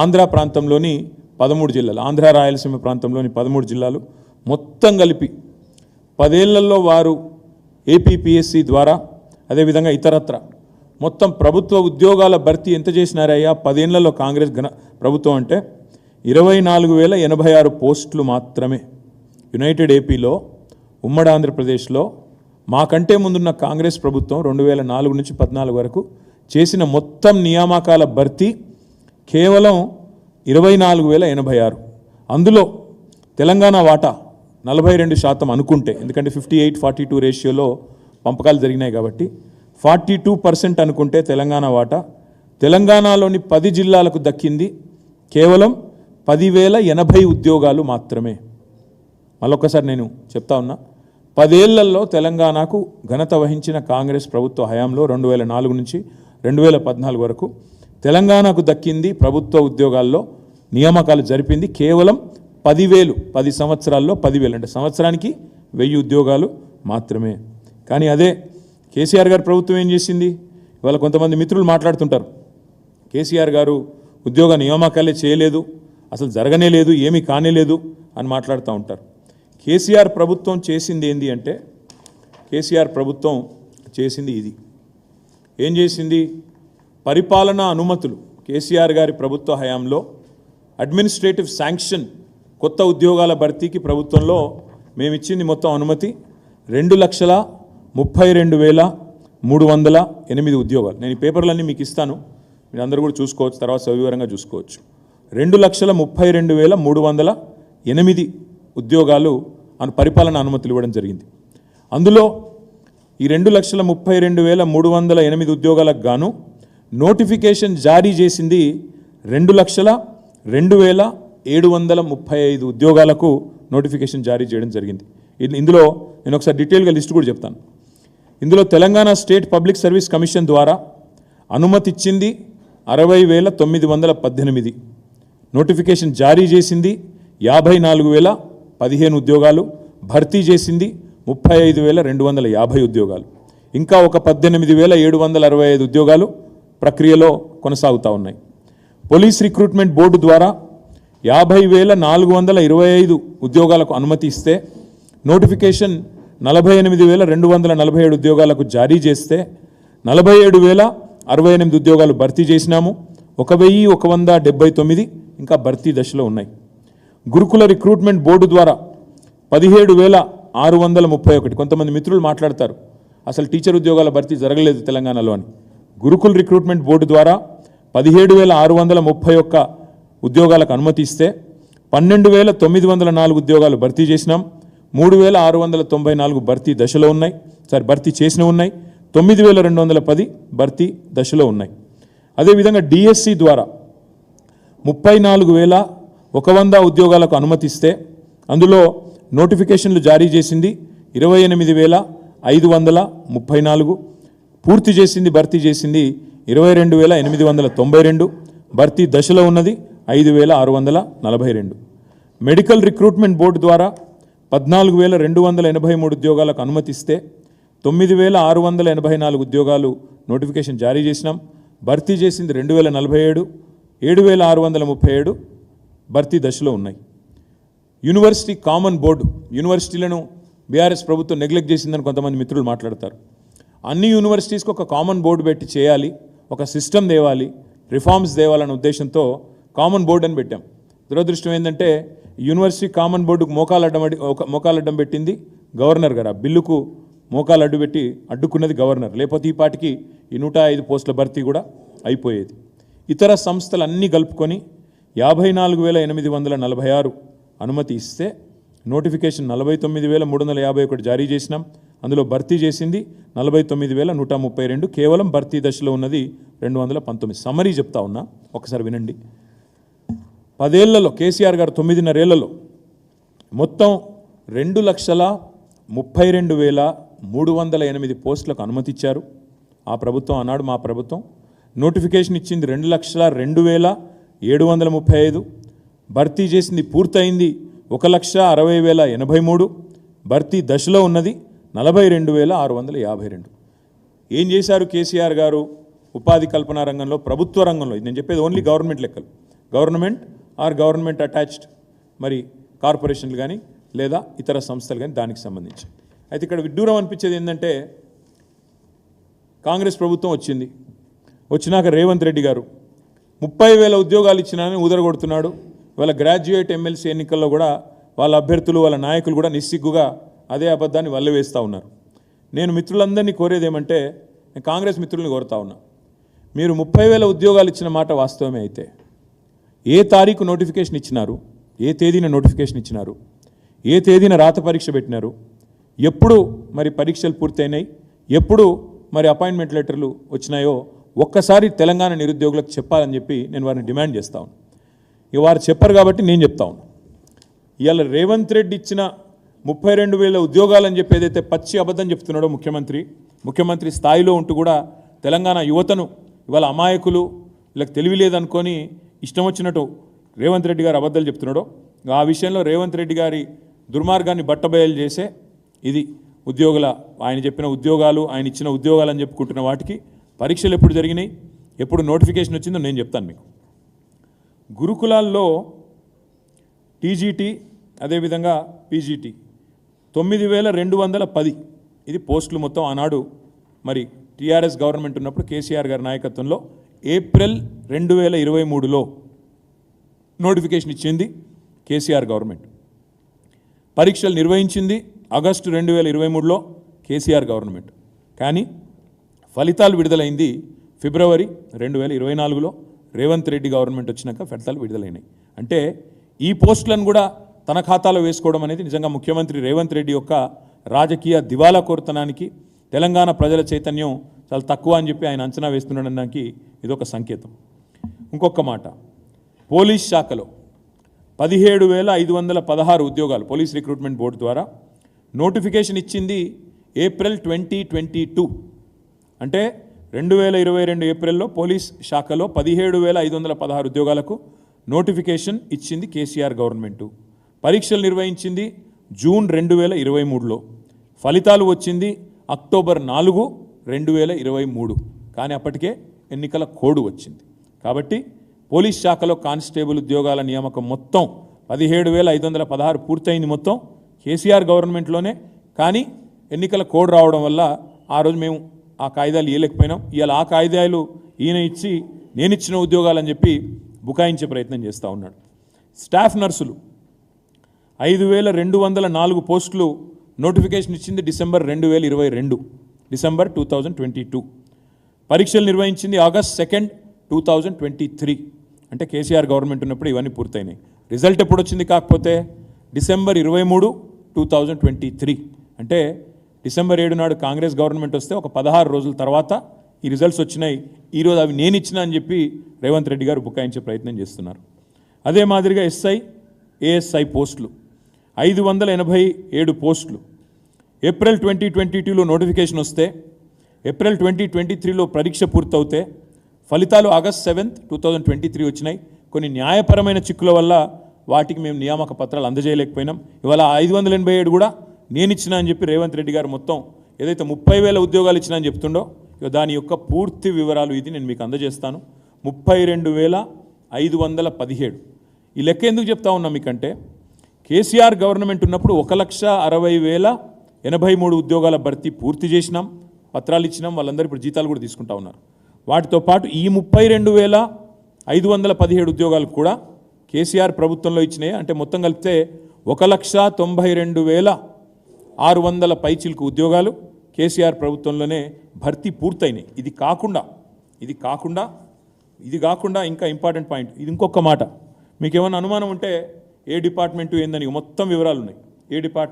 ఆంధ్ర ప్రాంతంలోని 13 జిల్లాలు, ఆంధ్ర రాయలసీమ ప్రాంతంలోని 13 జిల్లాలు మొత్తం కలిపి 10 ఏళ్లలో వారు ఏపీపీఎస్సీ ద్వారా అదేవిధంగా ఇతరత్ర మొత్తం ప్రభుత్వ ఉద్యోగాల భర్తీ ఎంత చేసినారయ్యా 10 ఏళ్లలో కాంగ్రెస్ ప్రభుత్వం అంటే 24,086 పోస్టులు మాత్రమే. యునైటెడ్ ఏపీలో ఉమ్మడి ఆంధ్రప్రదేశ్లో మాకంటే ముందున్న కాంగ్రెస్ ప్రభుత్వం 2004 నుంచి 14 వరకు చేసిన మొత్తం నియామకాల భర్తీ కేవలం 24,086. అందులో తెలంగాణ వాటా 42% అనుకుంటే, ఎందుకంటే 58-42 రేషియోలో పంపకాలు జరిగినాయి కాబట్టి 42% అనుకుంటే తెలంగాణ వాటా తెలంగాణలోని 10 జిల్లాలకు దక్కింది కేవలం 10,080 ఉద్యోగాలు మాత్రమే. మళ్ళొక్కసారి నేను చెప్తా ఉన్నా, 10 ఏళ్లలో తెలంగాణకు ఘనత వహించిన కాంగ్రెస్ ప్రభుత్వ హయాంలో 2004 నుంచి 2014 వరకు తెలంగాణకు దక్కింది ప్రభుత్వ ఉద్యోగాల్లో నియామకాలు జరిపింది కేవలం 10,000. 10 సంవత్సరాల్లో 10,000 అంటే సంవత్సరానికి 1000 ఉద్యోగాలు మాత్రమే. కానీ అదే కేసీఆర్ గారు ప్రభుత్వం ఏం చేసింది? ఇవాళ కొంతమంది మిత్రులు మాట్లాడుతుంటారు, కేసీఆర్ గారు ఉద్యోగ నియామకాలే చేయలేదు, అసలు జరగనే లేదు, ఏమీ కానేలేదు అని మాట్లాడుతూ ఉంటారు. కేసీఆర్ ప్రభుత్వం చేసింది ఏంది అంటే, కేసీఆర్ ప్రభుత్వం చేసింది ఇది. ఏం చేసింది? పరిపాలనా అనుమతులు కేసీఆర్ గారి ప్రభుత్వ హయాంలో అడ్మినిస్ట్రేటివ్ శాంక్షన్ కొత్త ఉద్యోగాల భర్తీకి ప్రభుత్వంలో మేము ఇచ్చింది మొత్తం అనుమతి 2,32,308 ఉద్యోగాలు. నేను ఈ పేపర్లన్నీ మీకు ఇస్తాను, మీరు అందరూ కూడా చూసుకోవచ్చు, తర్వాత సవివరంగా చూసుకోవచ్చు. 2,32,308 ఉద్యోగాలు పరిపాలన అనుమతులు ఇవ్వడం జరిగింది. అందులో ఈ 2,32,308 ఉద్యోగాలకు గాను నోటిఫికేషన్ జారీ చేసింది 2,02,735 ఉద్యోగాలకు నోటిఫికేషన్ జారీ చేయడం జరిగింది. ఇందులో నేను ఒకసారి డీటెయిల్గా లిస్ట్ కూడా చెప్తాను. ఇందులో Telangana state public service commission ద్వారా అనుమతి ఇచ్చింది 60,918, నోటిఫికేషన్ జారీ చేసింది 54,015 ఉద్యోగాలు, భర్తీ చేసింది 35,250 ఉద్యోగాలు, ఇంకా ఒక 18,765 ఉద్యోగాలు ప్రక్రియలో కొనసాగుతూ ఉన్నాయి. పోలీస్ రిక్రూట్మెంట్ బోర్డు ద్వారా 50,425 ఉద్యోగాలకు అనుమతి ఇస్తే నోటిఫికేషన్ 48,247 ఉద్యోగాలకు జారీ చేస్తే 47,068 ఉద్యోగాలు భర్తీ చేసినాము. 1,179 ఇంకా భర్తీ దశలో ఉన్నాయి. గురుకుల రిక్రూట్మెంట్ బోర్డు ద్వారా 17,631. కొంతమంది మిత్రులు మాట్లాడతారు అసలు టీచర్ ఉద్యోగాల భర్తీ జరగలేదు తెలంగాణలో అని. గురుకుల రిక్రూట్మెంట్ బోర్డు ద్వారా 17,631 ఉద్యోగాలకు అనుమతి ఇస్తే 12,904 ఉద్యోగాలు భర్తీ చేసినాం. 3,694 భర్తీ దశలో ఉన్నాయి, భర్తీ చేసిన ఉన్నాయి. 9,210 భర్తీ దశలో ఉన్నాయి. అదేవిధంగా డిఎస్సి ద్వారా 34,100 ఉద్యోగాలకు అనుమతిస్తే అందులో నోటిఫికేషన్లు జారీ చేసింది 28,534, పూర్తి చేసింది భర్తీ చేసింది 22,892, భర్తీ దశలో ఉన్నది 5,642. మెడికల్ రిక్రూట్మెంట్ బోర్డు ద్వారా 14,283 ఉద్యోగాలకు అనుమతిస్తే 9,684 ఉద్యోగాలు నోటిఫికేషన్ జారీ చేసినాం. భర్తీ చేసింది 2,047, 7,637 భర్తీ దశలో ఉన్నాయి. యూనివర్సిటీ కామన్ బోర్డు, యూనివర్సిటీలను బీఆర్ఎస్ ప్రభుత్వం నెగ్లెక్ట్ చేసిందని కొంతమంది మిత్రులు మాట్లాడతారు. అన్ని యూనివర్సిటీస్కి ఒక కామన్ బోర్డు పెట్టి చేయాలి, ఒక సిస్టమ్ తేవాలి, రిఫార్మ్స్ తేవాలనే ఉద్దేశంతో కామన్ బోర్డు అని పెట్టాం. దురదృష్టం ఏంటంటే యూనివర్సిటీ కామన్ బోర్డుకు మోకాలడ్డం పెట్టింది గవర్నర్ గారు. ఆ బిల్లుకు మోకాలు అడ్డుకున్నది గవర్నర్. లేకపోతే ఈ పాటికి ఈ 105 పోస్టుల భర్తీ కూడా అయిపోయేది. ఇతర సంస్థలు అన్నీ కలుపుకొని 54,846 అనుమతి ఇస్తే నోటిఫికేషన్ 49,351 జారీ చేసినాం. అందులో భర్తీ చేసింది 49,132, కేవలం భర్తీ దశలో ఉన్నది 219. సమరీ చెప్తా ఉన్నా, ఒకసారి వినండి. 10 ఏళ్లలో కేసీఆర్ గారు 9.5 ఏళ్లలో మొత్తం 2,32,308 పోస్టులకు అనుమతి ఇచ్చారు. ఆ ప్రభుత్వం అన్నాడు మా ప్రభుత్వం. నోటిఫికేషన్ ఇచ్చింది 2,60,735, భర్తీ చేసింది పూర్తయింది 1,60,083, భర్తీ దశలో ఉన్నది 42,652. ఏం చేశారు కేసీఆర్ గారు? ఉపాధి కల్పన రంగంలో, ప్రభుత్వ రంగంలో, ఇది నేను చెప్పేది ఓన్లీ గవర్నమెంట్ లెక్కలు, గవర్నమెంట్ ఆర్ గవర్నమెంట్ అటాచ్డ్ మరి కార్పొరేషన్లు కానీ లేదా ఇతర సంస్థలు కానీ దానికి సంబంధించి. అయితే ఇక్కడ విడ్డూరం అనిపించేది ఏంటంటే కాంగ్రెస్ ప్రభుత్వం వచ్చినాక రేవంత్ రెడ్డి గారు 30,000 ఉద్యోగాలు ఇచ్చినానని ఊదరగొడుతున్నాడు. వాళ్ళ గ్రాడ్యుయేట్ ఎమ్మెల్సీ ఎన్నికల్లో కూడా వాళ్ళ అభ్యర్థులు వాళ్ళ నాయకులు కూడా నిస్సిగ్గుగా అదే అబద్ధాన్ని వల్లవేస్తూ ఉన్నారు. నేను మిత్రులందరినీ కోరేది ఏమంటే, నేను కాంగ్రెస్ మిత్రుల్ని కోరుతా ఉన్నా, మీరు 30,000 ఉద్యోగాలు ఇచ్చిన మాట వాస్తవమే అయితే ఏ తారీఖు నోటిఫికేషన్ ఇచ్చినారు, ఏ తేదీన నోటిఫికేషన్ ఇచ్చినారు, ఏ తేదీన రాత పరీక్ష పెట్టినారు, ఎప్పుడు మరి పరీక్షలు పూర్తయినాయి, ఎప్పుడు మరి అపాయింట్మెంట్ లెటర్లు వచ్చినాయో ఒక్కసారి తెలంగాణ నిరుద్యోగులకు చెప్పాలని చెప్పి నేను వారిని డిమాండ్ చేస్తా ఉన్నాను. ఇక వారు చెప్పరు కాబట్టి నేను చెప్తా ఉన్నాను. ఇవాళ రేవంత్ రెడ్డి ఇచ్చిన 32,000 ఉద్యోగాలని చెప్పి ఏదైతే పచ్చి అబద్ధం చెప్తున్నాడో ముఖ్యమంత్రి స్థాయిలో ఉంటూ కూడా తెలంగాణ యువతను ఇవాళ అమాయకులు వీళ్ళకి తెలివి లేదనుకొని ఇష్టం వచ్చినట్టు రేవంత్ రెడ్డి గారు అబద్ధాలు చెప్తున్నాడో ఆ విషయంలో రేవంత్ రెడ్డి గారి దుర్మార్గాన్ని బట్టబయలు చేసే ఇది ఆయన చెప్పిన ఉద్యోగాలు, ఆయన ఇచ్చిన ఉద్యోగాలు అని చెప్పుకుంటున్న వాటికి పరీక్షలు ఎప్పుడు జరిగినాయి, ఎప్పుడు నోటిఫికేషన్ వచ్చిందో నేను చెప్తాను మీకు. గురుకులాల్లో టీజీటీ అదేవిధంగా పీజీటీ 9,210 ఇది పోస్టులు మొత్తం. ఆనాడు మరి టీఆర్ఎస్ గవర్నమెంట్ ఉన్నప్పుడు కేసీఆర్ గారి నాయకత్వంలో ఏప్రిల్ 2023లో నోటిఫికేషన్ ఇచ్చింది కేసీఆర్ గవర్నమెంట్. పరీక్షలు నిర్వహించింది ఆగస్టు 2023లో కేసీఆర్ గవర్నమెంట్. కానీ ఫలితాలు విడుదలైంది ఫిబ్రవరి 2024లో రేవంత్ రెడ్డి గవర్నమెంట్ వచ్చినాక ఫలితాలు విడుదలైనాయి. అంటే ఈ పోస్టులను కూడా తన ఖాతాలో వేసుకోవడం అనేది నిజంగా ముఖ్యమంత్రి రేవంత్ రెడ్డి యొక్క రాజకీయ దివాలా కోరుతనానికి, తెలంగాణ ప్రజల చైతన్యం చాలా తక్కువ అని చెప్పి ఆయన అంచనా వేస్తున్నాడనడానికి ఇదొక సంకేతం. ఇంకొక మాట, పోలీస్ శాఖలో 17,516 ఉద్యోగాలు పోలీస్ రిక్రూట్మెంట్ బోర్డు ద్వారా నోటిఫికేషన్ ఇచ్చింది ఏప్రిల్ 2022. అంటే 2022 ఏప్రిల్లో పోలీస్ శాఖలో 17,516 ఉద్యోగాలకు నోటిఫికేషన్ ఇచ్చింది కేసీఆర్ గవర్నమెంటు. పరీక్షలు నిర్వహించింది జూన్ 2023లో, ఫలితాలు వచ్చింది అక్టోబర్ 4, 2023. కానీ అప్పటికే ఎన్నికల కోడ్ వచ్చింది. కాబట్టి పోలీస్ శాఖలో కానిస్టేబుల్ ఉద్యోగాల నియామకం మొత్తం 17,516 పూర్తయింది మొత్తం కేసీఆర్ గవర్నమెంట్లోనే. కానీ ఎన్నికల కోడ్ రావడం వల్ల ఆ రోజు మేము ఆ కాయిదాలు ఇవ్వలేకపోయినాం. ఇవాళ ఆ కాయిదాలు ఈయన ఇచ్చి నేనిచ్చిన ఉద్యోగాలని చెప్పి బుకాయించే ప్రయత్నం చేస్తూ ఉన్నాడు. స్టాఫ్ నర్సులు 5,204 పోస్టులు నోటిఫికేషన్ ఇచ్చింది డిసెంబర్ 2022. పరీక్షలు నిర్వహించింది ఆగస్ట్ 2, 2023. అంటే కేసీఆర్ గవర్నమెంట్ ఉన్నప్పుడు ఇవన్నీ పూర్తయినాయి. రిజల్ట్ ఎప్పుడు వచ్చింది కాకపోతే డిసెంబర్ 23, 2023. అంటే డిసెంబర్ 7 నాడు కాంగ్రెస్ గవర్నమెంట్ వస్తే ఒక 16 రోజుల తర్వాత ఈ రిజల్ట్స్ వచ్చినాయి. ఈరోజు అవి నేను ఇచ్చిన అని చెప్పి రేవంత్ రెడ్డి గారు బుకాయించే ప్రయత్నం చేస్తున్నారు. అదే మాదిరిగా ఎస్ఐ, ఏఎస్ఐ పోస్టులు 587 పోస్టులు ఏప్రిల్ 2022లో నోటిఫికేషన్ వస్తే ఏప్రిల్ 2023లో పరీక్ష పూర్తవుతే ఫలితాలు ఆగస్ట్ 7, 2023 వచ్చినాయి. కొన్ని న్యాయపరమైన చిక్కుల వల్ల వాటికి మేము నియామక పత్రాలు అందజేయలేకపోయినాం. ఇవాళ 587 కూడా నేను ఇచ్చిన అని చెప్పి రేవంత్ రెడ్డి గారు మొత్తం ఏదైతే 30,000 ఉద్యోగాలు ఇచ్చినా అని చెప్తుండో దాని యొక్క పూర్తి వివరాలు ఇది నేను మీకు అందజేస్తాను. 32,517. ఈ లెక్క ఎందుకు చెప్తా ఉన్నా మీకంటే కేసీఆర్ గవర్నమెంట్ ఉన్నప్పుడు 1,60,083 ఉద్యోగాల భర్తీ పూర్తి చేసినాం, పత్రాలు ఇచ్చినాం. వాళ్ళందరూ ఇప్పుడు జీతాలు కూడా తీసుకుంటా ఉన్నారు. వాటితో పాటు ఈ 32,517 ఉద్యోగాలు కూడా కేసీఆర్ ప్రభుత్వంలో ఇచ్చినాయి. అంటే మొత్తం కలిపితే 1,92,600 పైచిలకు ఉద్యోగాలు కేసీఆర్ ప్రభుత్వంలోనే భర్తీ పూర్తయినాయి. ఇది కాకుండా ఇంకా ఇంపార్టెంట్ పాయింట్, ఇది ఇంకొక మాట. మీకు ఏమైనా అనుమానం ఉంటే ఏ డిపార్ట్మెంటు ఏందని మొత్తం వివరాలు ఉన్నాయి. ఏ డిపార్ట్మెంట్